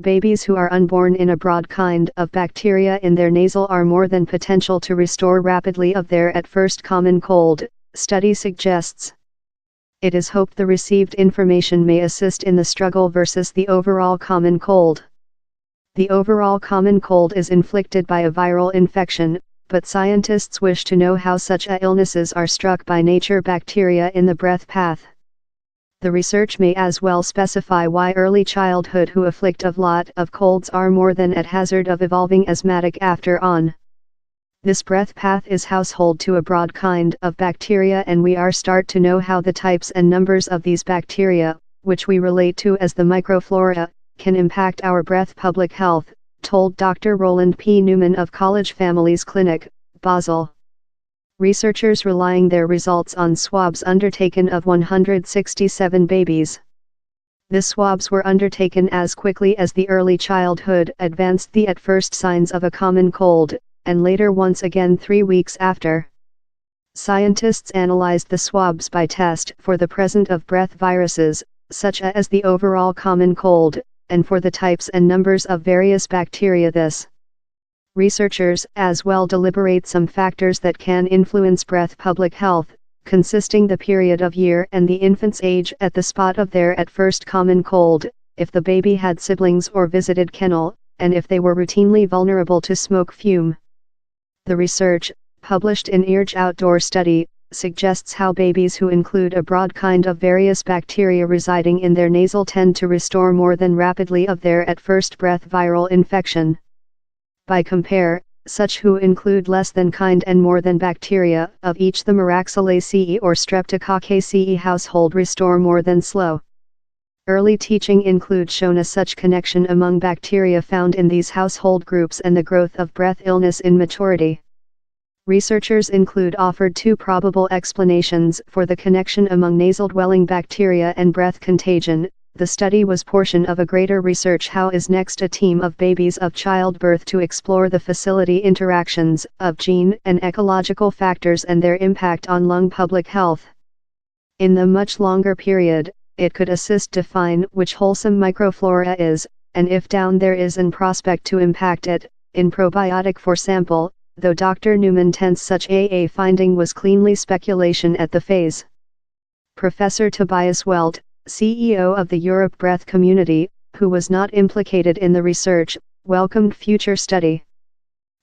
Babies who are unborn in a broad kind of bacteria in their nasal are more than potential to restore rapidly of their at first common cold, study suggests. It is hoped the received information may assist in the struggle versus the overall common cold. The overall common cold is inflicted by a viral infection, but scientists wish to know how such illnesses are struck by nature bacteria in the breath path. The research may as well specify why early childhood who afflict of lot of colds are more than at hazard of evolving asthmatic after on. This breath path is household to a broad kind of bacteria, and we are start to know how the types and numbers of these bacteria, which we relate to as the microflora, can impact our breath public health, told Dr. Roland P. Newman of College Families Clinic, Basel. Researchers relying their results on swabs undertaken of 167 babies. The swabs were undertaken as quickly as the early childhood advanced the at first signs of a common cold, and later once again 3 weeks after. Scientists analyzed the swabs by test for the presence of breath viruses, such as the overall common cold, and for the types and numbers of various bacteria. This researchers as well deliberate some factors that can influence breath public health, consisting the period of year and the infant's age at the spot of their at first common cold, if the baby had siblings or visited kennel, and if they were routinely vulnerable to smoke fume. The research, published in Earge Outdoor Study, suggests how babies who include a broad kind of various bacteria residing in their nasal tend to restore more than rapidly of their at first breath viral infection. By compare, such who include less than kind and more than bacteria of each the Moraxulaceae or Streptococcaceae household restore more than slow. Early teaching includes shown a such connection among bacteria found in these household groups and the growth of breath illness in maturity. Researchers include offered 2 probable explanations for the connection among nasal-dwelling bacteria and breath contagion. The study was portion of a greater research how is next a team of babies of childbirth to explore the facility interactions of gene and ecological factors and their impact on lung public health. In the much longer period, it could assist define which wholesome microflora is, and if down there is an prospect to impact it, in probiotic for sample, though Dr. Newman tends such a finding was cleanly speculation at the phase. Professor Tobias Welt, CEO of the Europe Breath Community, who was not implicated in the research, welcomed future study.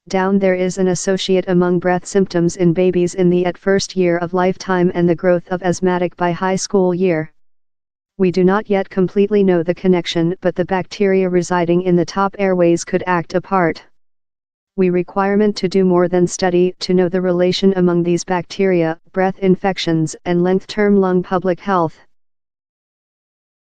Down there is an associate among breath symptoms in babies in the at first year of lifetime and the growth of asthmatic by high school year. We do not yet completely know the connection, but the bacteria residing in the top airways could act a part. We requirement to do more than study to know the relation among these bacteria, breath infections and length-term lung public health.